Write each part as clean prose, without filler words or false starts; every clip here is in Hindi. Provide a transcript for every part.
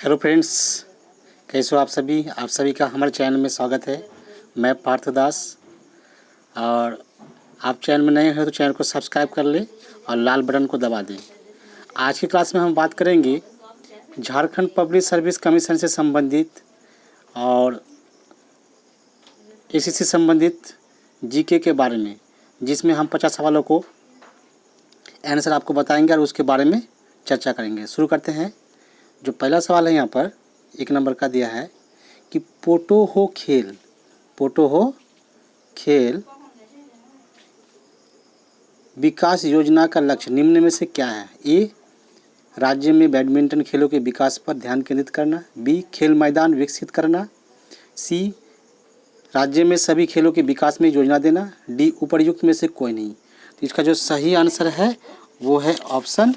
हेलो फ्रेंड्स, कैसे हो आप सभी का हमारे चैनल में स्वागत है। मैं पार्थ दास। और आप चैनल में नए हैं तो चैनल को सब्सक्राइब कर लें और लाल बटन को दबा दें। आज की क्लास में हम बात करेंगे झारखंड पब्लिक सर्विस कमीशन से संबंधित और एसएससी संबंधित जीके के बारे में, जिसमें हम 50 सवालों को आंसर आपको बताएंगे और उसके बारे में चर्चा करेंगे। शुरू करते हैं। जो पहला सवाल है यहाँ पर 1 नंबर का दिया है कि पोटो हो खेल विकास योजना का लक्ष्य निम्न में से क्या है। ए, राज्य में बैडमिंटन खेलों के विकास पर ध्यान केंद्रित करना। बी, खेल मैदान विकसित करना। सी, राज्य में सभी खेलों के विकास में योजना देना। डी, उपर्युक्त में से कोई नहीं। तो इसका जो सही आंसर है वो है ऑप्शन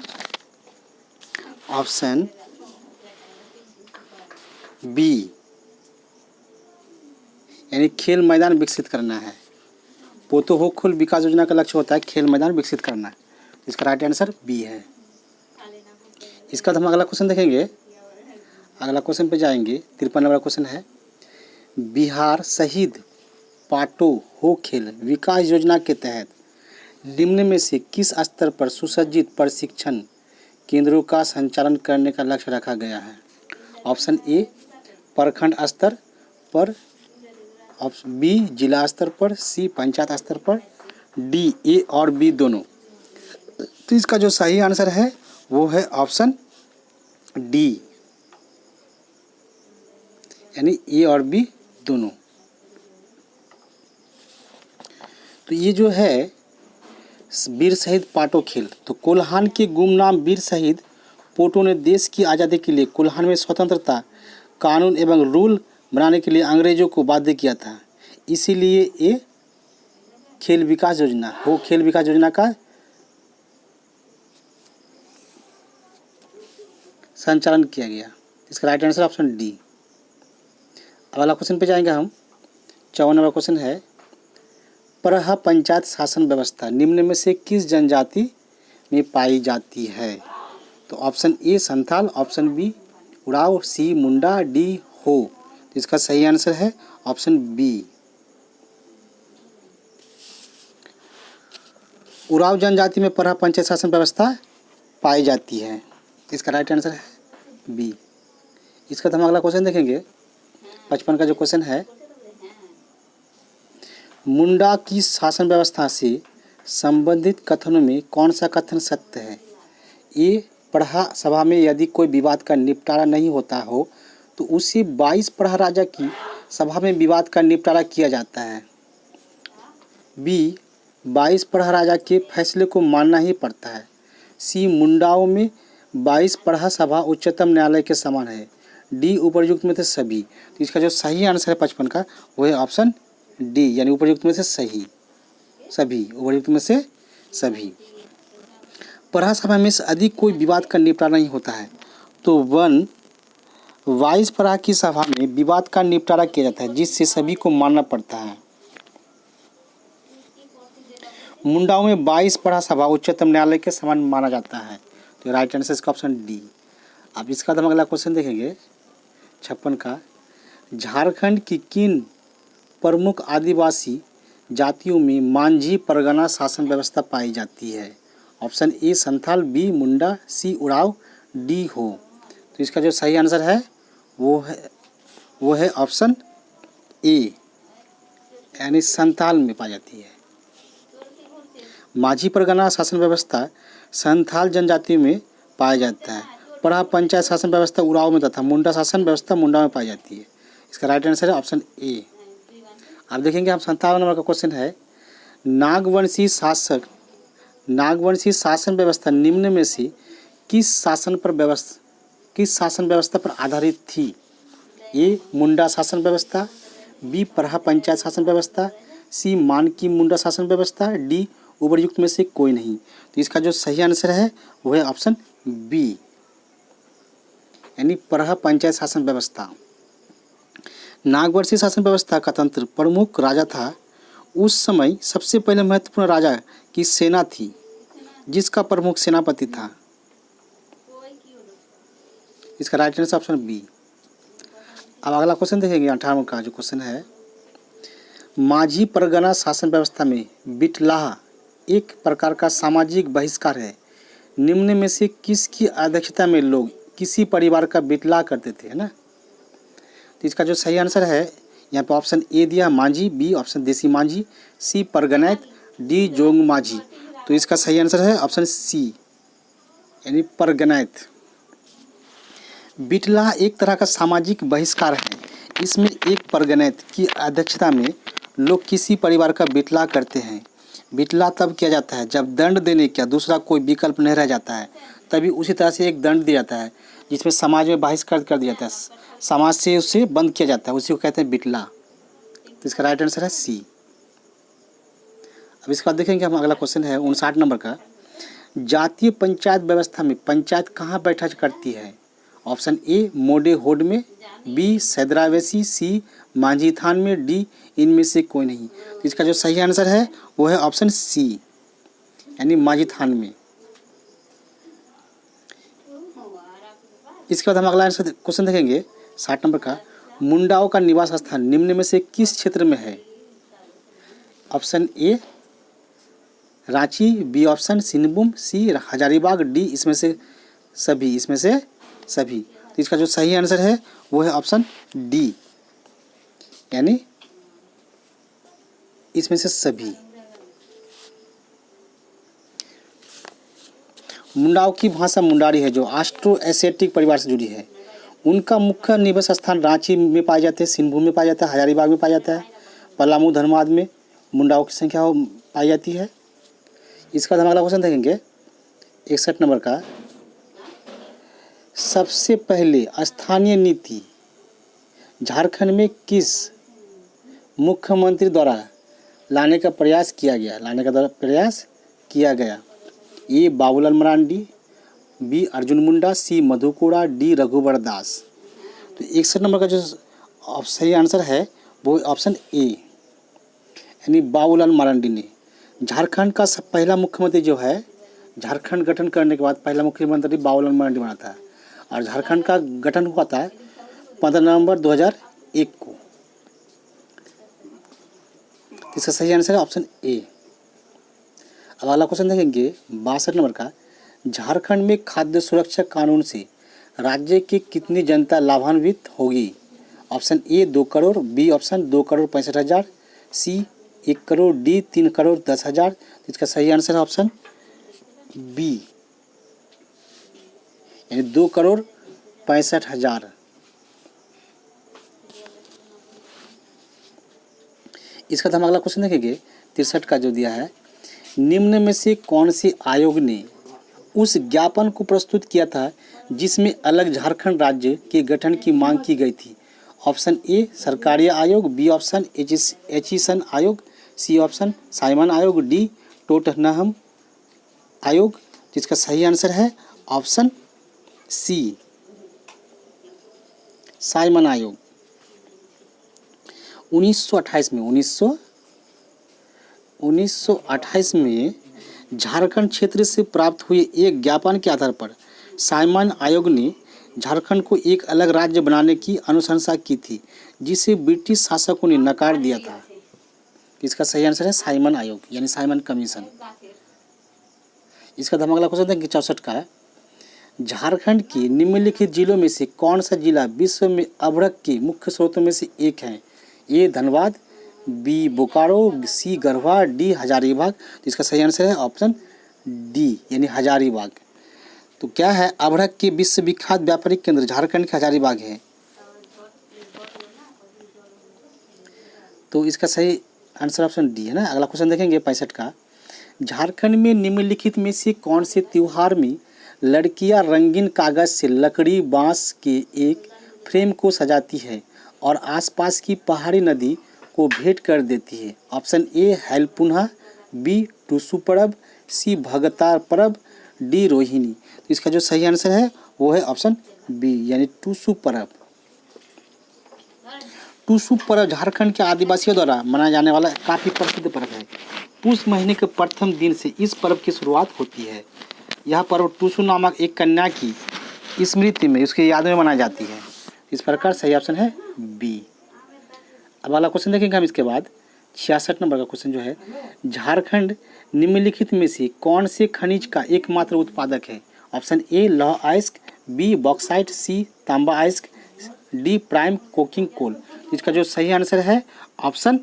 बी, यानी खेल मैदान विकसित करना है। पोतो हो खेल विकास योजना का लक्ष्य होता है खेल मैदान विकसित करना। इसका राइट आंसर बी है। इसका हम अगला क्वेश्चन देखेंगे। अगला क्वेश्चन पे जाएंगे। 53 नंबर क्वेश्चन है, बिहार शहीद पाटो हो खेल विकास योजना के तहत निम्न में से किस स्तर पर सुसज्जित प्रशिक्षण केंद्रों का संचालन करने का लक्ष्य रखा गया है। ऑप्शन ए, प्रखंड स्तर पर। ऑप्शन बी, जिला स्तर पर। सी, पंचायत स्तर पर। डी, ए और बी दोनों। तो इसका जो सही आंसर है वो है ऑप्शन डी, यानी ए और बी दोनों। तो ये जो है वीर शहीद पाटो खेल, तो कोल्हान के गुमनाम वीर शहीद पोटो ने देश की आज़ादी के लिए कोल्हान में स्वतंत्रता कानून एवं रूल बनाने के लिए अंग्रेजों को बाध्य किया था। इसीलिए ये खेल विकास योजना का संचालन किया गया। इसका राइट आंसर ऑप्शन डी। अगला क्वेश्चन पे जाएंगे हम। 54 नंबर क्वेश्चन है, परहा पंचायत शासन व्यवस्था निम्न में से किस जनजाति में पाई जाती है। तो option A Santhal, option B Oraon, C Munda, D Ho. तो इसका सही आंसर है ऑप्शन बी, उराव जनजाति में परहा पंचायत शासन व्यवस्था पाई जाती है। इसका राइट आंसर है बी। इसका हम अगला क्वेश्चन देखेंगे। 55 का जो क्वेश्चन है, मुंडा की शासन व्यवस्था से संबंधित कथनों में कौन सा कथन सत्य है। ए, पढ़ा सभा में यदि कोई विवाद का निपटारा नहीं होता हो तो उसी 22 पढ़ा राजा की सभा में विवाद का निपटारा किया जाता है। बी, 22 पढ़ा राजा के फैसले को मानना ही पड़ता है। सी, मुंडाओं में 22 पढ़ा सभा उच्चतम न्यायालय के समान है। डी, उपर्युक्त में से सभी। तो इसका जो सही आंसर है 55 का वो है ऑप्शन डी, यानी उपर्युक्त में से उपर्युक्त में से सभी। पढ़ा सभा में से अधिक कोई विवाद का निपटारा नहीं होता है तो 22 पढ़ा की सभा में विवाद का निपटारा किया जाता है, जिससे सभी को मानना पड़ता है। मुंडाओं में 22 पढ़ा सभा उच्चतम न्यायालय के समान माना जाता है। तो राइट आंसर इसका ऑप्शन डी। अब इसका हम अगला क्वेश्चन देखेंगे। 56 का, झारखंड की किन प्रमुख आदिवासी जातियों में मांझी परगना शासन व्यवस्था पाई जाती है। Option A Santhal, B Munda, C Oraon, D Ho. तो इसका जो सही आंसर है वो है ऑप्शन ए, यानी संथाल में पाई जाती है। माझी परगना शासन व्यवस्था संथाल जनजाति में पाया जाता है। पढ़ा पंचायत शासन व्यवस्था उराव में तथा मुंडा शासन व्यवस्था मुंडा में पाई जाती है। इसका राइट आंसर है ऑप्शन ए। अब देखेंगे हम 57 नंबर का क्वेश्चन है, नागवंशी शासन व्यवस्था निम्न में से किस शासन व्यवस्था पर आधारित थी। ए, मुंडा शासन व्यवस्था, बी पढ़ा पंचायत शासन व्यवस्था, सी मानकी मुंडा शासन व्यवस्था, डी उपर्युक्त में से कोई नहीं। तो इसका जो सही आंसर है वो है ऑप्शन बी, यानी पढ़ा पंचायत शासन व्यवस्था। नागवंशी शासन व्यवस्था का तंत्र प्रमुख राजा था। उस समय सबसे पहले महत्वपूर्ण राजा की सेना थी, जिसका प्रमुख सेनापति था। इसका राइट आंसर ऑप्शन बी। अब अगला क्वेश्चन देखेंगे 58 का जो क्वेश्चन है, माझी परगना शासन व्यवस्था में बिटलाह एक प्रकार का सामाजिक बहिष्कार है। निम्न में से किसकी अध्यक्षता में लोग किसी परिवार का बिटलाह करते थे, है ना। तो इसका जो सही आंसर है यहाँ पे ऑप्शन ए दिया मांझी, बी ऑप्शन देसी मांझी, सी परगनैत, डी जोंग मांझी। तो इसका सही आंसर है ऑप्शन सी यानी परगनैत। बिटलाह एक तरह का सामाजिक बहिष्कार है। इसमें एक परगनैत की अध्यक्षता में लोग किसी परिवार का बिटलाह करते हैं। बिटलाह तब किया जाता है जब दंड देने का दूसरा कोई विकल्प नहीं रह जाता है, तभी उसी तरह से एक दंड दिया जाता है जिसमें समाज में बहिष्कार कर दिया जाता है, समाज से उसे बंद किया जाता है, उसी को कहते हैं बिटलाह। तो इसका राइट आंसर है सी। अब इसके बाद देखेंगे हम अगला क्वेश्चन है 59 नंबर का, जातीय पंचायत व्यवस्था में पंचायत कहाँ बैठक करती है। ऑप्शन ए मोडे होड में, बी सैदरावेसी, सी मांझी थान में, डी इनमें से कोई नहीं। तो इसका जो सही आंसर है वो है ऑप्शन सी यानी मांझी थान में। इसके बाद हम अगला आंसर क्वेश्चन देखेंगे 60 नंबर का, मुंडाओं का निवास स्थान निम्न में से किस क्षेत्र में है। Option A Ranchi, B option Singhbhum, C Hazaribagh, D इसमें से सभी। तो इसका जो सही आंसर है वो है ऑप्शन डी यानी इसमें से सभी। मुंडाओं की भाषा मुंडारी है जो ऑस्ट्रो एशियाटिक परिवार से जुड़ी है। उनका मुख्य निवास स्थान रांची में पाए जाते हैं, सिन्भूम में पाया जाता है, हजारीबाग में पाया जाता है, पलामू धनबाद में मुंडाओं की संख्या पाई जाती है। इसका हम अगला क्वेश्चन देखेंगे 61 नंबर का, सबसे पहले स्थानीय नीति झारखंड में किस मुख्यमंत्री द्वारा लाने का प्रयास किया गया। ए बाबूलाल मरांडी, बी अर्जुन मुंडा, सी मधु कोड़ा, डी रघुवर दास। तो 61 नंबर का जो सही आंसर है वो ऑप्शन ए यानी बाबूलाल मरांडी ने। झारखंड का पहला मुख्यमंत्री जो है, झारखंड गठन करने के बाद पहला मुख्यमंत्री बाबूलाल मरांडी बना था और झारखंड का गठन हुआ था 15 नवंबर 2001 को। इसका सही आंसर है ऑप्शन ए। अब अगला क्वेश्चन देखेंगे 62 नंबर का, झारखंड में खाद्य सुरक्षा कानून से राज्य की कितनी जनता लाभान्वित होगी। Option A 2 crore, B option 2 crore 65,000, C 1 crore, D 3 crore 10,000। इसका सही आंसर है ऑप्शन बी यानी 2 करोड़ 65,000। इसका हम अगला क्वेश्चन देखेंगे 63 का जो दिया है, निम्न में से कौन से आयोग ने उस ज्ञापन को प्रस्तुत किया था जिसमें अलग झारखंड राज्य के गठन की मांग की गई थी। ऑप्शन ए सरकारी आयोग, बी ऑप्शन एचिसन आयोग, सी ऑप्शन साइमन आयोग, डी टोटनहम आयोग। जिसका सही आंसर है ऑप्शन सी साइमन आयोग। 1928 में झारखंड क्षेत्र से प्राप्त हुए एक ज्ञापन के आधार पर साइमन आयोग ने झारखंड को एक अलग राज्य बनाने की अनुशंसा की थी, जिसे ब्रिटिश शासकों ने नकार दिया था। इसका सही आंसर है साइमन आयोग यानी साइमन कमीशन। इसका हम अगला क्वेश्चन देखेंगे 64 का, झारखंड के निम्नलिखित जिलों में से कौन सा जिला विश्व में अभ्रक के मुख्य स्रोतों में से एक है। ए धनबाद, बी बोकारो, सी गढ़वा, डी हजारीबाग। तो इसका सही आंसर है ऑप्शन डी यानी हजारीबाग। तो क्या है, अभ्रक के विश्व विख्यात व्यापारिक केंद्र झारखंड के हजारीबाग है। तो इसका सही आंसर ऑप्शन डी है ना। अगला क्वेश्चन देखेंगे 65 का, झारखंड में निम्नलिखित में से कौन से त्योहार में लड़कियां रंगीन कागज से लकड़ी बांस के एक फ्रेम को सजाती है और आसपास की पहाड़ी नदी को भेंट कर देती है। ऑप्शन ए हैलपुन्हा, बी टूसू पर्व, सी भगतार पर्व, डी रोहिणी। तो इसका जो सही आंसर है वो है ऑप्शन बी यानी टूसू पर्व। टूसू पर्व झारखंड के आदिवासियों द्वारा मनाया जाने वाला काफ़ी प्रसिद्ध पर्व है। पुष महीने के प्रथम दिन से इस पर्व की शुरुआत होती है। यह पर्व टूसू नामक एक कन्या की स्मृति में, उसकी याद में मनाई जाती है। इस प्रकार सही ऑप्शन है बी। अब अगला क्वेश्चन देखेंगे हम इसके बाद 66 नंबर का क्वेश्चन जो है, झारखंड निम्नलिखित में से कौन से खनिज का एकमात्र उत्पादक है? ऑप्शन ए लौह अयस्क, बी बॉक्साइट, सी तांबा अयस्क, डी प्राइम कोकिंग कोल। इसका जो सही आंसर है option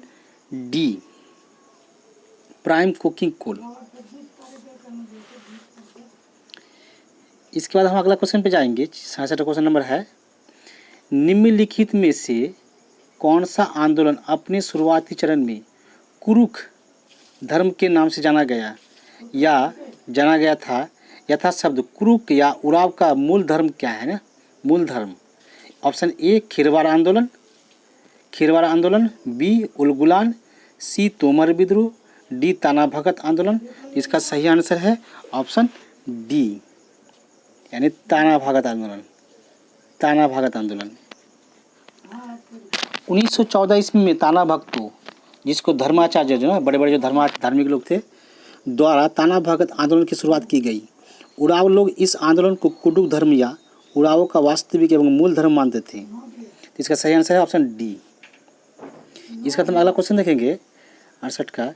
D prime coking coal. इसके बाद हम अगला क्वेश्चन पे जाएंगे। 66 क्वेश्चन नंबर है, निम्नलिखित में से कौन सा आंदोलन अपने शुरुआती चरण में कुरुख धर्म के नाम से जाना गया था? यथा शब्द कुरुक या उराव का मूल धर्म क्या है ना? मूल धर्म ऑप्शन ए खीरवार आंदोलन, बी उलगुलान, सी तोमर विद्रोह, डी ताना भगत आंदोलन। इसका सही आंसर है ऑप्शन डी यानी ताना भगत आंदोलन। 1914 ईस्वी में ताना भगतों, जिसको धर्माचार्य जो ना बड़े बड़े जो धार्मिक लोग थे, द्वारा ताना भगत आंदोलन की शुरुआत की गई। उराव लोग इस आंदोलन को कुडुक धर्म या उरावों का वास्तविक एवं मूल धर्म मानते थे। तो इसका सही आंसर है ऑप्शन डी। इसका हम अगला क्वेश्चन देखेंगे 68 का,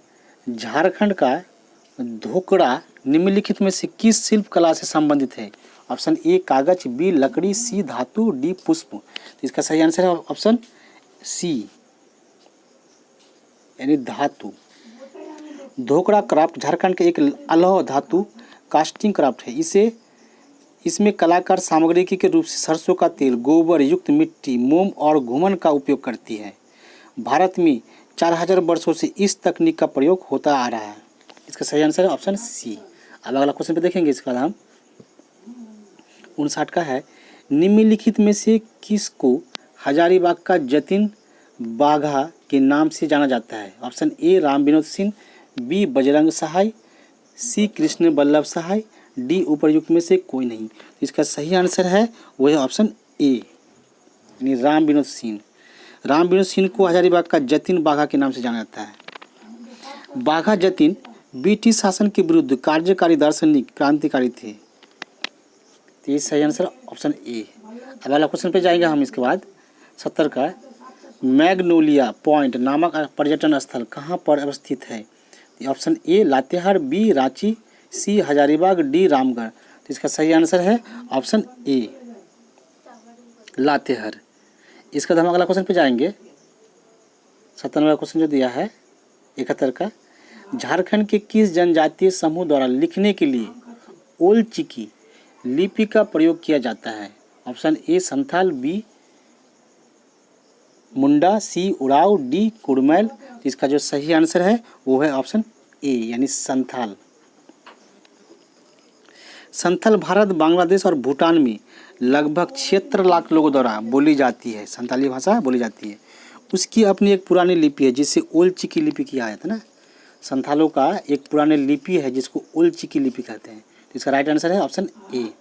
झारखंड का धोकड़ा निम्नलिखित में से किस शिल्प कला से संबंधित है? ऑप्शन ए कागज, बी लकड़ी, सी धातु, डी पुष्प। तो इसका सही आंसर है ऑप्शन सी यानी धातु। धोकड़ा क्राफ्ट झारखंड के एक अलौह धातु कास्टिंग क्राफ्ट है। इसमें कलाकार सामग्री के रूप से सरसों का तेल, गोबर युक्त मिट्टी, मोम और घुमन का उपयोग करती है। भारत में 4000 वर्षों से इस तकनीक का प्रयोग होता आ रहा है। इसका सही आंसर है ऑप्शन सी। अब अगला क्वेश्चन पे देखेंगे। इसका नाम 59 का है, निम्नलिखित में से किसको हजारीबाग का जतिन बाघा के नाम से जाना जाता है? Option A Ram Vinod Singh, B Bajrang Sahay, C Krishna Ballabh Sahay, D उपरयुक्त में से कोई नहीं। इसका सही आंसर है वह है ऑप्शन ए यानी राम विनोद सिंह। राम विनोद सिंह को हजारीबाग का जतिन बाघा के नाम से जाना जाता है। बाघा जतिन ब्रिटिश शासन के विरुद्ध कार्यकारी दार्शनिक क्रांतिकारी थे। तो ये सही आंसर ऑप्शन ए। अब वाला क्वेश्चन पे जाएंगे हम। इसके बाद 70 का, मैग्नोलिया पॉइंट नामक पर्यटन स्थल कहाँ पर अवस्थित है? Option A Latehar, B Ranchi, C Hazaribagh, D Ramgarh. तो इसका सही आंसर है ऑप्शन ए लातेहार। इसका हम अगला क्वेश्चन पे जाएंगे। 97वां क्वेश्चन जो दिया है 71 का, झारखंड के किस जनजातीय समूह द्वारा लिखने के लिए ओल चिकी लिपि का प्रयोग किया जाता है? Option A Santhal, B Munda, C Oraon, D Kurmali. इसका जो सही आंसर है वो है ऑप्शन ए यानी संथाल। संथाल भारत, बांग्लादेश और भूटान में लगभग 76 लाख लोगों द्वारा बोली जाती है। संथाली भाषा बोली जाती है। उसकी अपनी एक पुरानी लिपि है जिसे ओल चिकी लिपि कहा जाता है ना। संथालों का एक पुरानी लिपि है जिसको ओल चिकी लिपि कहते हैं। तो इसका राइट आंसर है ऑप्शन ए।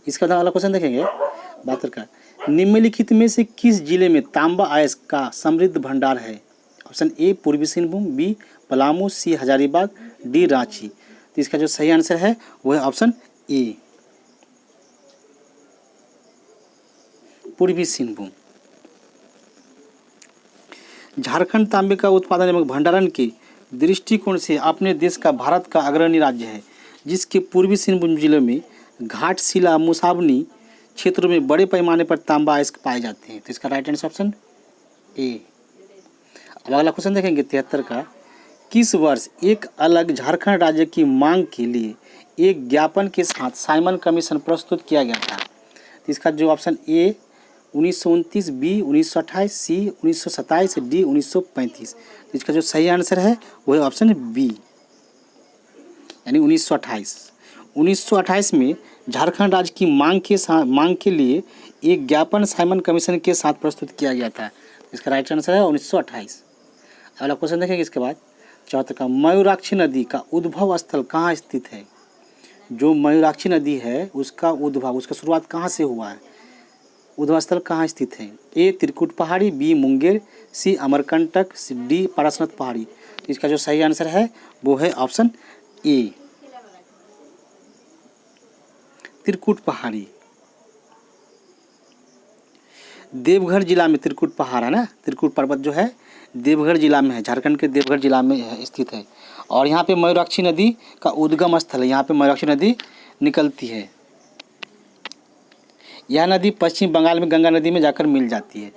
इसका अगला क्वेश्चन देखेंगे 72 का, निम्नलिखित में से किस जिले में तांबा अयस्क का समृद्ध भंडार है? ऑप्शन ए पूर्वी सिंहभूम, बी पलामू, सी हजारीबाग, डी रांची। तो इसका जो सही आंसर है वो है ऑप्शन ए पूर्वी सिंहभूम। झारखंड तांबे का उत्पादन एवं भंडारण के दृष्टिकोण से अपने देश का भारत का अग्रणी राज्य है, जिसके पूर्वी सिंहभूम जिले में घाटशिला मुसाबनी क्षेत्रों में बड़े पैमाने पर तांबा अयस्क पाए जाते हैं। तो इसका राइट आंसर ऑप्शन ए। अब अगला क्वेश्चन देखेंगे 73 का, किस वर्ष एक अलग झारखंड राज्य की मांग के लिए एक ज्ञापन के साथ साइमन कमीशन प्रस्तुत किया गया था? तो इसका जो option A 1929, B 1928, C 1927, D 1935। तो इसका जो सही आंसर है वो है ऑप्शन बी यानी 1928। 1928 में झारखंड राज्य की मांग के लिए एक ज्ञापन साइमन कमीशन के साथ प्रस्तुत किया गया था। इसका राइट आंसर है 1928। अगला क्वेश्चन देखेंगे इसके बाद 74 का, मयूराक्षी नदी का उद्भव स्थल कहाँ स्थित है? जो मयूराक्षी नदी है उसका शुरुआत कहाँ से हुआ है? उद्भव स्थल कहाँ स्थित है? ए त्रिकुट पहाड़ी, बी मुंगेर, सी अमरकंटक, डी पारसनाथ पहाड़ी। इसका जो सही आंसर है वो है ऑप्शन ए त्रिकुट पहाड़ी। देवघर जिला में त्रिकुट पहाड़ है ना, त्रिकुट पर्वत जो है देवघर जिला में है, झारखंड के देवघर जिला में स्थित है। और यहाँ पे मयूराक्षी नदी का उद्गम स्थल है, यहाँ पे मयूराक्षी नदी निकलती है। यह नदी पश्चिम बंगाल में गंगा नदी में जाकर मिल जाती है।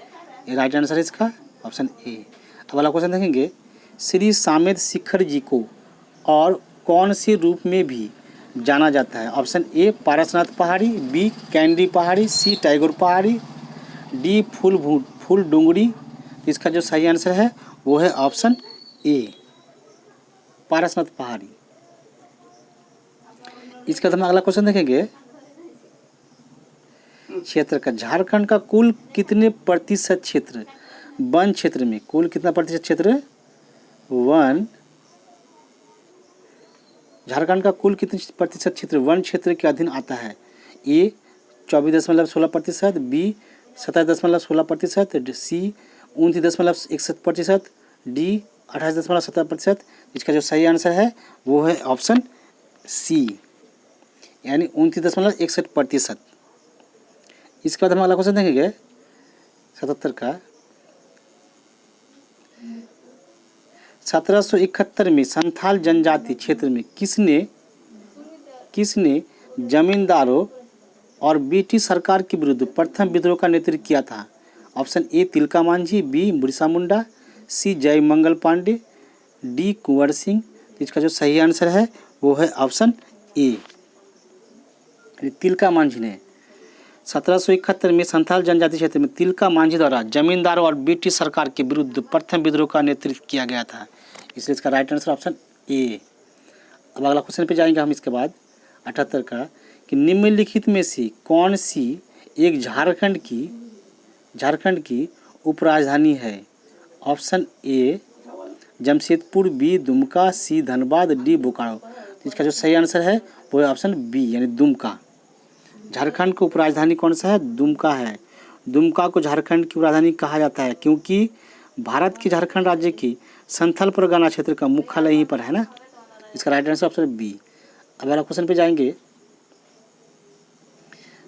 ये राइट आंसर है इसका ऑप्शन ए। अब वाला क्वेश्चन देखेंगे, श्री सामेत शिखर जी को और कौन से रूप में भी जाना जाता है? ऑप्शन ए पारसनाथ पहाड़ी, बी कैंडी पहाड़ी, सी टैगोर पहाड़ी, डी फूल डूंगरी। इसका जो सही आंसर है वो है ऑप्शन ए पारसनाथ पहाड़ी। इसका हम अगला क्वेश्चन देखेंगे, क्षेत्र का झारखंड का कुल कितने प्रतिशत क्षेत्र वन क्षेत्र में, कुल कितना प्रतिशत क्षेत्र वन, झारखंड का कुल कितने प्रतिशत क्षेत्र वन क्षेत्र के अधीन आता है? ए 24.16%, बी 27.16%, सी 29.61%, डी 28.70%। इसका जो सही आंसर है वो है ऑप्शन सी यानी 29.61%। इसके बाद हम अगला क्वेश्चन देखेंगे 77 का, 1771 में संथाल जनजाति क्षेत्र में किसने जमींदारों और ब्रिटिश सरकार के विरुद्ध प्रथम विद्रोह का नेतृत्व किया था? Option A Tilka Manjhi, B Birsa Munda, C Jaimangal Pandey, D Kunwar Singh. इसका जो सही आंसर है वो है ऑप्शन ए तिलका मांझी ने 1771 में संथाल जनजाति क्षेत्र में तिलका मांझी द्वारा जमींदारों और ब्रिटिश सरकार के विरुद्ध प्रथम विद्रोह का नेतृत्व किया गया था, इसलिए इसका राइट आंसर ऑप्शन ए। अब अगला क्वेश्चन पे जाएंगे हम इसके बाद 78 का, कि निम्नलिखित में से कौन सी एक झारखंड की उपराजधानी है? Option A Jamshedpur, B Dumka, C Dhanbad, D Bokaro. इसका जो सही आंसर है वो है ऑप्शन बी यानी दुमका। झारखंड की उपराजधानी कौन सा है? दुमका है। दुमका को झारखंड की राजधानी कहा जाता है क्योंकि भारत की झारखंड राज्य की संथाल परगना क्षेत्र का मुख्यालय यहीं पर है ना। इसका राइट आंसर ऑप्शन बी। अब अगला क्वेश्चन पे जाएंगे,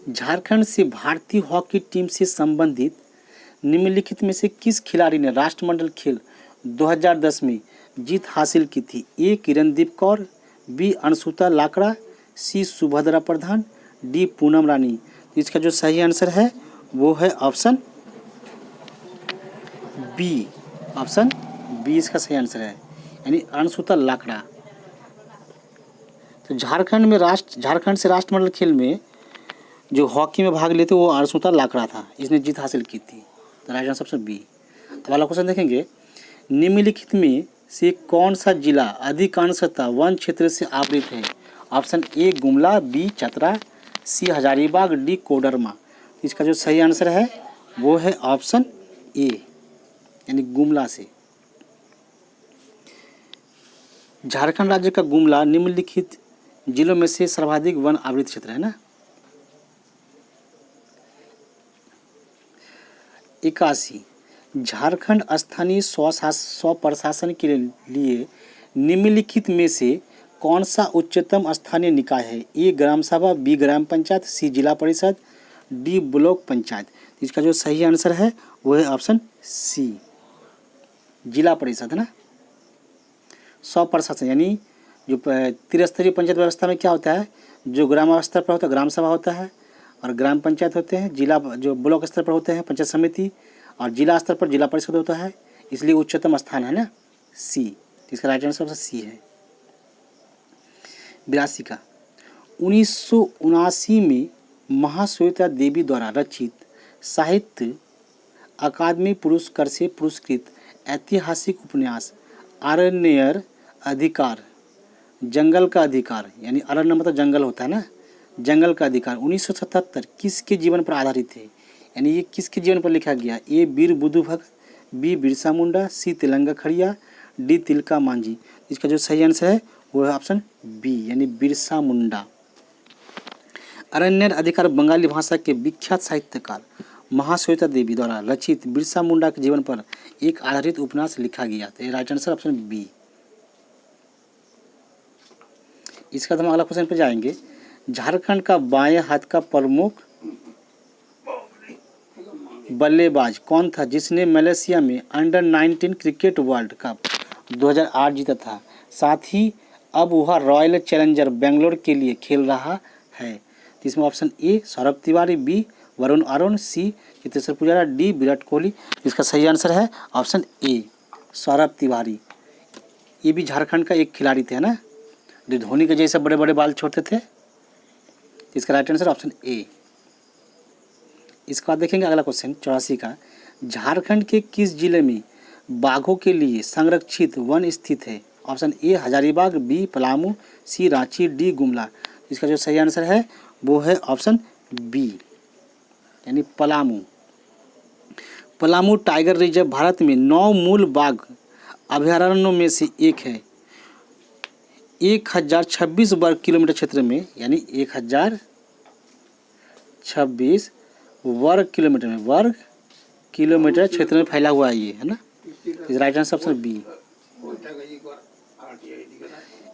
झारखंड से भारतीय हॉकी टीम से संबंधित निम्नलिखित में से किस खिलाड़ी ने राष्ट्रमंडल खेल 2010 में जीत हासिल की थी? ए किरणदीप कौर, बी अंशुता लाकड़ा, सी सुभद्रा प्रधान, डी पूनम रानी। इसका जो सही आंसर है वो है ऑप्शन बी। ऑप्शन बी इसका सही आंसर है यानी अंशुता लाकड़ा। तो झारखंड से राष्ट्रमंडल खेल में जो हॉकी में भाग लेते वो अंशुता लाकड़ा था, इसने जीत हासिल की थी। तो राइट आंसर ऑप्शन बी। अब वाला क्वेश्चन देखेंगे, निम्नलिखित में से कौन सा जिला अधिकांशतः वन क्षेत्र से आवृत है? Option A Gumla, B Chatra, C Hazaribagh, D Koderma. इसका जो सही आंसर है वो है ऑप्शन ए यानी गुमला से। झारखंड राज्य का गुमला निम्नलिखित जिलों में से सर्वाधिक वन आवृत क्षेत्र है ना। 81 झारखंड स्थानीय स्व प्रशासन के लिए निम्नलिखित में से कौन सा उच्चतम स्थानीय निकाय है? ए ग्राम सभा, बी ग्राम पंचायत, सी जिला परिषद, डी ब्लॉक पंचायत। इसका जो सही आंसर है वो है ऑप्शन सी जिला परिषद है ना। स्व प्रशासन यानी जो त्रिस्तरीय पंचायत व्यवस्था में क्या होता है, जो ग्राम स्तर पर होता है ग्राम सभा होता है और ग्राम पंचायत होते हैं, जिला जो ब्लॉक स्तर पर होते हैं पंचायत समिति और जिला स्तर पर जिला परिषद होता है, इसलिए उच्चतम स्थान है ना सी। इसका राइट आंसर सी है। 82 का 1979 में महाश्वेता देवी द्वारा रचित साहित्य अकादमी पुरस्कार से पुरस्कृत ऐतिहासिक उपन्यास अरण्यर अधिकार, जंगल का अधिकार यानी अरण्य मतलब जंगल होता है ना, जंगल का अधिकार 1977 किसके जीवन पर आधारित है? यानी ये किसके जीवन पर लिखा गया? ए वीर बुद्धू भगत, बी बिरसा मुंडा, सी तिलंगा खड़िया, डी तिलका मांझी। इसका जो सही आंसर है वो है ऑप्शन बी यानी बिरसा मुंडा। अरण्यर अधिकार बंगाली भाषा के विख्यात साहित्यकार महाश्वेता देवी द्वारा रचित बिरसा मुंडा के जीवन पर एक आधारित उपन्यास लिखा गया। तो राइट आंसर ऑप्शन बी। इसका हम अगला क्वेश्चन पे जाएंगे, झारखंड का बाएं हाथ का प्रमुख बल्लेबाज कौन था जिसने मलेशिया में अंडर 19 क्रिकेट वर्ल्ड कप 2008 जीता था? साथ ही अब वह रॉयल चैलेंजर बेंगलोर के लिए खेल रहा है। तो इसमें option A Saurabh Tiwary, B Varun Aaron, C Cheteshwar Pujara, D Virat Kohli. इसका सही आंसर है ऑप्शन ए सौरभ तिवारी। ये भी झारखंड का एक खिलाड़ी थे, है ना, जो धोनी के जैसे बड़े बड़े बाल छोड़ते थे। इसका राइट आंसर ऑप्शन ए। इसके बाद देखेंगे अगला क्वेश्चन 84 का। झारखंड के किस जिले में बाघों के लिए संरक्षित वन स्थित है? Option A Hazaribagh, B Palamu, C Ranchi, D Gumla. इसका जो सही आंसर है वो है ऑप्शन बी यानी पलामू। पलामू टाइगर रिजर्व भारत में 9 मूल बाघ अभयारण्यों में से एक है। 1026 वर्ग किलोमीटर क्षेत्र में, यानी 1026 वर्ग किलोमीटर क्षेत्र में फैला हुआ है ये, है ना। इस राइट आंसर ऑप्शन बी।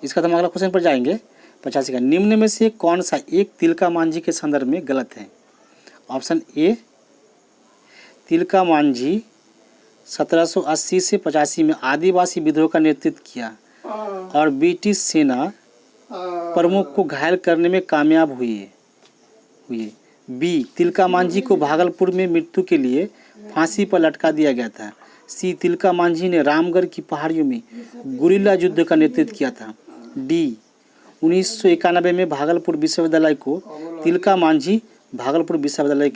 इसका तो हम अगला क्वेश्चन पर जाएंगे 85 का। निम्न में से कौन सा एक तिलका मांझी के संदर्भ में गलत है? ऑप्शन ए तिलका मांझी 1780 से 85 में आदिवासी विद्रोह का नेतृत्व किया और ब्रिटिश सेना प्रमुख को घायल करने में कामयाब हुई। बी तिलका मांझी को भागलपुर में मृत्यु के लिए फांसी पर लटका दिया गया था। सी तिलका मांझी ने रामगढ़ की पहाड़ियों में गुरिल्ला युद्ध का नेतृत्व किया था। डी 1991 में भागलपुर विश्वविद्यालय को तिलका मांझी भागलपुर विश्वविद्यालय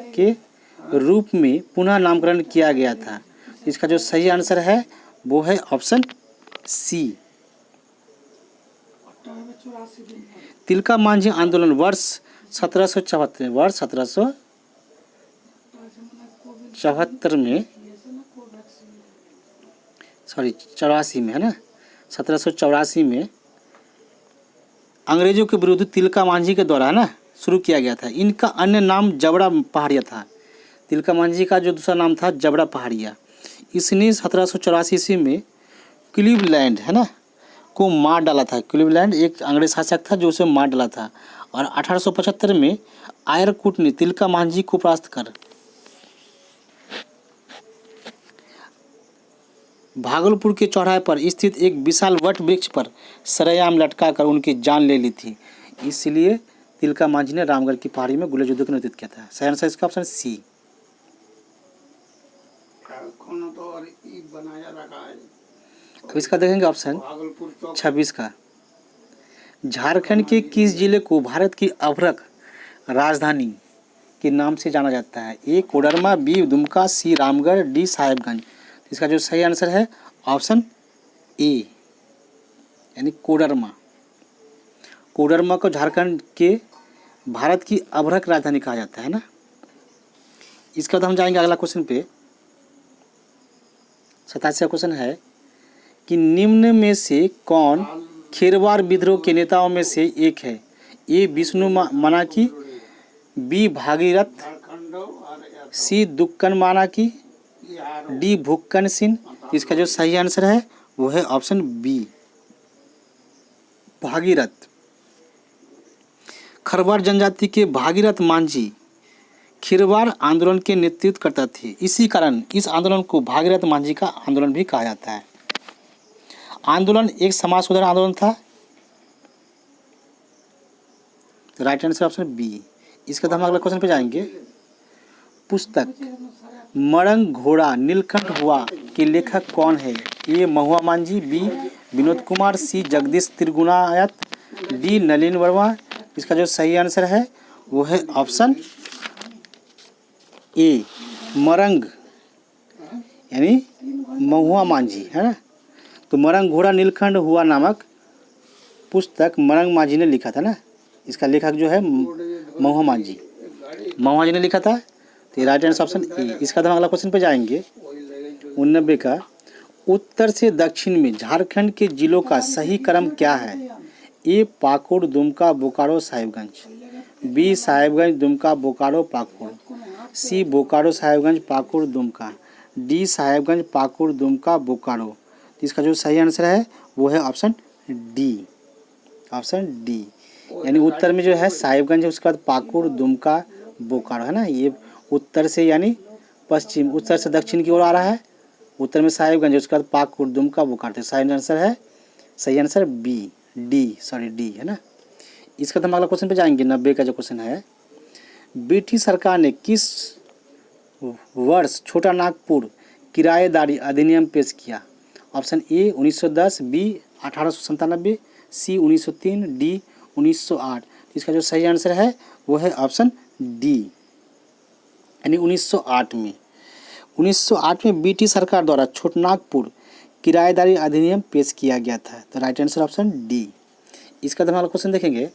के रूप में पुनः नामकरण किया गया था। इसका जो सही आंसर है वो है ऑप्शन सी। तिलका मांझी आंदोलन वर्ष 1774 में 84 में, है ना, 1784 में अंग्रेजों के विरुद्ध तिलका मांझी के द्वारा, है ना, शुरू किया गया था। इनका अन्य नाम जबड़ा पहाड़िया था। तिलका मांझी का जो दूसरा नाम था जबड़ा पहाड़िया। इसने 1784 ईस्वी में क्लीवलैंड, है ना, को मार डाला था। क्लीवलैंड एक अंग्रेज शासक था जो उसे मार डाला था। और 1875 में आयरकुट ने तिलका मांझी को परास्त कर भागलपुर के चौराहे पर स्थित एक विशाल वट वृक्ष पर सरेआम लटका कर उनकी जान ले ली थी। इसलिए तिलका मांझी ने रामगढ़ की पहाड़ी में गुरिल्ला युद्ध का नेतृत्व किया था। सही आंसर इसका ऑप्शन सी। अब इसका देखेंगे ऑप्शन 26 का। झारखंड के किस जिले को भारत की अभ्रक राजधानी के नाम से जाना जाता है? ए कोडरमा, बी दुमका, सी रामगढ़, डी साहेबगंज। इसका जो सही आंसर है ऑप्शन ए यानी कोडरमा। कोडरमा को झारखंड के भारत की अभ्रक राजधानी कहा जाता है ना। इसके बाद हम जाएंगे अगला क्वेश्चन पे। 87वां क्वेश्चन है कि निम्न में से कौन खेरवार विद्रोह के नेताओं में से एक है? ए विष्णु मानाकी, बी भागीरथ, सी दुक्कन मानाकी, डी भुक्कन सिंह। इसका जो सही आंसर है वो है ऑप्शन बी भागीरथ। खरवार जनजाति के भागीरथ मांझी खिरवार आंदोलन के नेतृत्व करता थे। इसी कारण इस आंदोलन को भागीरथ मांझी का आंदोलन भी कहा जाता है। आंदोलन एक समाज सुधार आंदोलन था। Right answer option B. इसके बाद हम अगला क्वेश्चन पे जाएंगे। पुस्तक मरंग घोड़ा नीलकंठ हुआ के लेखक कौन है? ए महुआ मांझी, बी विनोद कुमार, सी जगदीश त्रिगुणायत, डी नलिन वर्मा। इसका जो सही आंसर है वो है ऑप्शन ए मरंग यानी महुआ मांझी, है ना। तो मरंग घोड़ा नीलकंठ हुआ नामक पुस्तक मरंग मांझी ने लिखा था ना। इसका लेखक जो है महुआ मांझी ने लिखा था। तो ये राइट आंसर ऑप्शन ए। इसका हम अगला क्वेश्चन पे जाएंगे 89 का। उत्तर से दक्षिण में झारखंड के जिलों का सही क्रम क्या है? ए पाकुड़, दुमका, बोकारो, साहिबगंज, बी साहिबगंज, दुमका, बोकारो, पाकुड़, सी बोकारो, साहिबगंज, पाकुड़, दुमका, डी साहिबगंज, पाकुड़, दुमका, बोकारो। इसका जो सही आंसर है वो है ऑप्शन डी। ऑप्शन डी यानी उत्तर में जो है साहिबगंज है, उसके बाद पाकुड़, दुमका, बोकारो है ना। ये उत्तर से यानी पश्चिम, उत्तर से दक्षिण की ओर आ रहा है। उत्तर में साहिबगंज, उसके बाद पाकुड़, दुमका, बोकारो। तो सही आंसर डी है ना। इसका तो हम अगला क्वेश्चन पे जाएंगे। 90 का जो क्वेश्चन है, ब्रिटिश सरकार ने किस वर्ष छोटा नागपुर किराएदारी अधिनियम पेश किया? Option A 1910, B 1897, C 1903, D 1908। इसका जो सही आंसर है वो है ऑप्शन डी, यानी 1908 में। 1908 में ब्रिटिश सरकार द्वारा छोटनागपुर किराएदारी अधिनियम पेश किया गया था। तो राइट आंसर ऑप्शन डी। इसका हमारा क्वेश्चन देखेंगे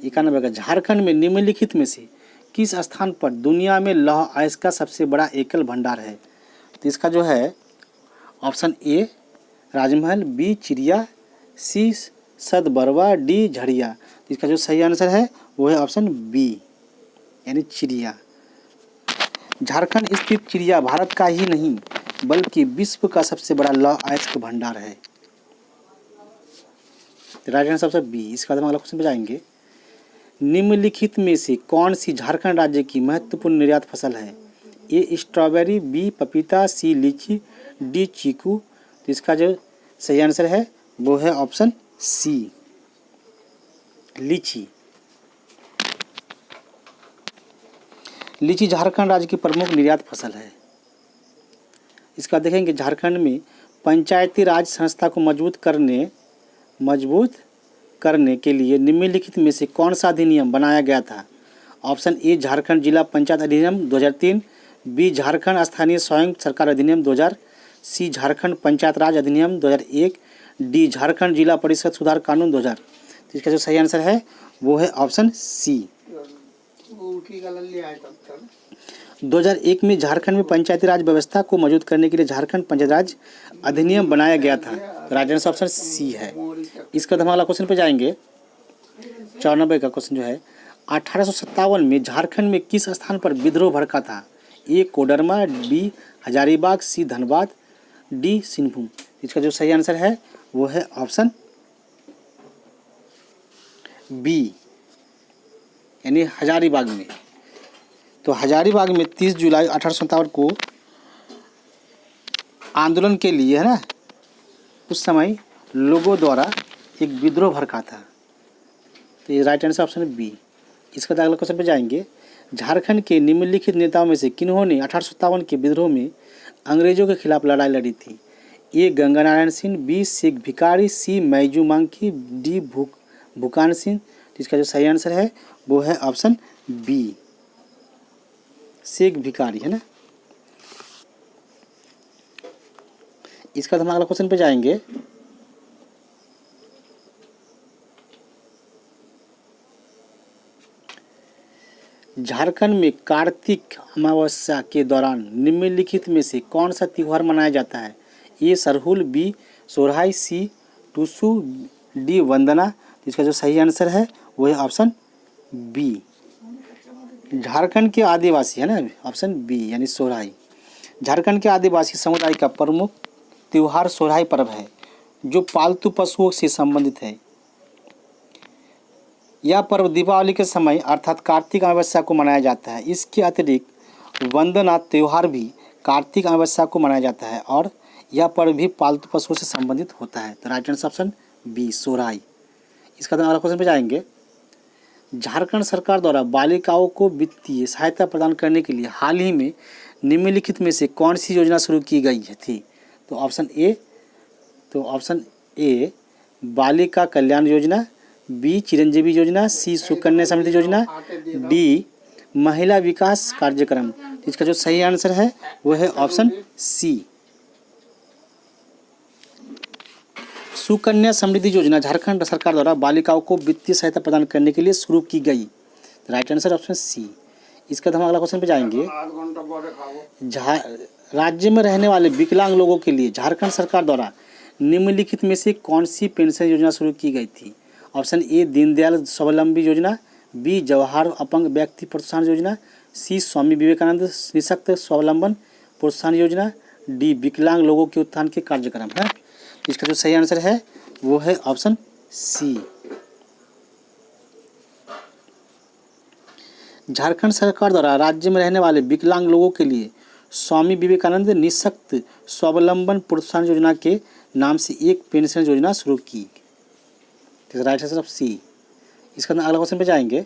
91 का, झारखंड में निम्नलिखित में से किस स्थान पर दुनिया में लौह अयस्क का सबसे बड़ा एकल भंडार है? तो इसका जो है ऑप्शन ए राजमहल, बी चिड़िया, सी सदबरवा, डी झड़िया। इसका जो सही आंसर है वो है ऑप्शन बी, यानी चिड़िया। झारखंड स्थित चिड़िया भारत का ही नहीं बल्कि विश्व का सबसे बड़ा लौह अयस्क भंडार है। Right answer option B. इसका हम अगला क्वेश्चन पे जाएंगे। निम्नलिखित में से कौन सी झारखंड राज्य की महत्वपूर्ण निर्यात फसल है? ए स्ट्रॉबेरी, बी पपीता, सी लीची, डी चीकू। तो इसका जो सही आंसर है वो है ऑप्शन सी, लीची। लीची झारखंड राज्य की प्रमुख निर्यात फसल है। इसका देखेंगे, झारखंड में पंचायती राज संस्था को मजबूत करने के लिए निम्नलिखित में से कौन सा अधिनियम बनाया गया था? ऑप्शन ए झारखंड जिला पंचायत अधिनियम 2003, बी झारखंड स्थानीय स्वयं सरकार अधिनियम 2000, सी झारखंड पंचायत राज अधिनियम 2001, डी झारखंड जिला परिषद सुधार कानून 2000। तो इसका जो सही आंसर है वो है ऑप्शन सी। 2001 में झारखंड में पंचायती राज व्यवस्था को मजबूत करने के लिए झारखंड पंचायत राज अधिनियम बनाया गया था। राइट आंसर ऑप्शन सी है। इसका हम अगला क्वेश्चन पे जाएंगे। 94 का क्वेश्चन जो है, 1857 में झारखंड में किस स्थान पर विद्रोह भड़का था? ए कोडरमा, बी हजारीबाग, सी धनबाद, डी सिंहभूम। इसका जो सही आंसर है वो है ऑप्शन बी, यानी हजारीबाग में। तो हजारीबाग में 30 जुलाई 1857 को आंदोलन के लिए है ना, उस समय लोगों द्वारा एक विद्रोह भड़का था। तो ये राइट आंसर ऑप्शन बी। इसका अगला क्वेश्चन पे जाएंगे। झारखंड के निम्नलिखित नेताओं में से किन्होंने 1857 के विद्रोह में अंग्रेजों के खिलाफ लड़ाई लड़ी थी? ए गंगा नारायण सिंह, बी शेख भिखारी, सी मैजू मांकी, डी भूकान सिंह। तो इसका जो सही आंसर है वो है ऑप्शन बी, शेख भिखारी है ना। इसका हम अगला क्वेश्चन पे जाएंगे। झारखंड में कार्तिक अमावस्या के दौरान निम्नलिखित में से कौन सा त्योहार मनाया जाता है? ए सरहुल, बी सोरहाई, सी टूसू, डी वंदना। इसका जो सही आंसर है वो है ऑप्शन बी, झारखंड के आदिवासी है ना, ऑप्शन बी यानी सोरहाई। झारखंड के आदिवासी समुदाय का प्रमुख त्योहार सोरहाई पर्व है जो पालतू पशुओं से संबंधित है। यह पर्व दीपावली के समय अर्थात कार्तिक अमावस्या को मनाया जाता है। इसके अतिरिक्त वंदना त्यौहार भी कार्तिक अमावस्या को मनाया जाता है और यह पर्व भी पालतू पशुओं से संबंधित होता है। तो राइट आंसर ऑप्शन बी, सोरहाई। इसका अगला क्वेश्चन पे जाएंगे। झारखंड सरकार द्वारा बालिकाओं को वित्तीय सहायता प्रदान करने के लिए हाल ही में निम्नलिखित में से कौन सी योजना शुरू की गई थी? तो ऑप्शन ए बालिका कल्याण योजना, बी चिरंजीवी योजना, सी सुकन्या समृद्धि योजना, डी महिला विकास कार्यक्रम। इसका जो सही आंसर है वो है ऑप्शन सी, सुकन्या समृद्धि योजना झारखंड सरकार द्वारा बालिकाओं को वित्तीय सहायता प्रदान करने के लिए शुरू की गई। Right answer option C. इसका हम अगला क्वेश्चन पे जाएंगे। राज्य में रहने वाले विकलांग लोगों के लिए झारखंड सरकार द्वारा निम्नलिखित में से कौन सी पेंशन योजना शुरू की गई थी? ऑप्शन ए दीनदयाल स्वावलंबी योजना, बी जवाहर अपंग व्यक्ति प्रोत्साहन योजना, सी स्वामी विवेकानंद निःशक्त स्वावलंबन प्रोत्साहन योजना, डी विकलांग लोगों के उत्थान के कार्यक्रम है। इसका जो सही आंसर है वो है ऑप्शन सी। झारखंड सरकार द्वारा राज्य में रहने वाले विकलांग लोगों के लिए स्वामी विवेकानंद निःशक्त स्वावलंबन प्रोत्साहन योजना के नाम से एक पेंशन योजना शुरू की। राइट आंसर ऑफ सी। इसका अगला क्वेश्चन पे जाएंगे।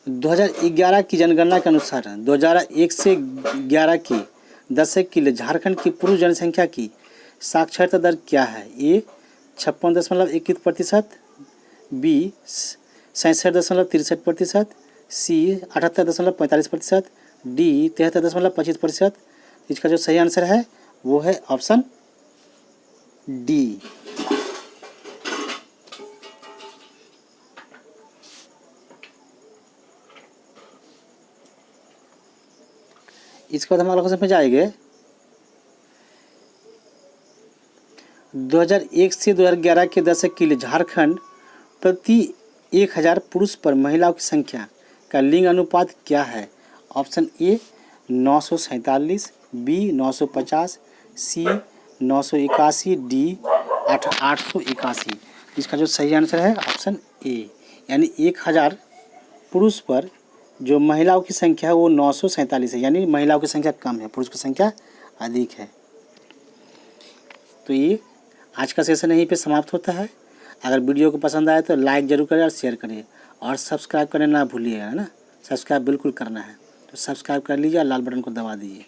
2011 की जनगणना के अनुसार 2001 से 11 के दशक के लिए झारखंड की पुरुष जनसंख्या की साक्षरता दर क्या है? ए 56.21%, बी 67.63%, सी 78.45%, डी 73.25%। इसका जो सही आंसर है वो है ऑप्शन डी। इसके बाद हम अगला क्वेश्चन पे जाएंगे। 2001 से 2011 के दशक के लिए झारखंड प्रति 1000 पुरुष पर महिलाओं की संख्या का लिंग अनुपात क्या है? Option A 947, B 950, C 981, D 881। इसका जो सही आंसर है ऑप्शन ए, यानी 1000 पुरुष पर जो महिलाओं की संख्या है वो 947 है, यानी महिलाओं की संख्या कम है, पुरुष की संख्या अधिक है। तो ये आज का सेशन यहीं पे समाप्त होता है। अगर वीडियो को पसंद आए तो लाइक ज़रूर करें और शेयर करिए और सब्सक्राइब करना ना भूलिएगा, है ना। सब्सक्राइब बिल्कुल करना है, तो सब्सक्राइब कर लीजिए और लाल बटन को दबा दीजिए।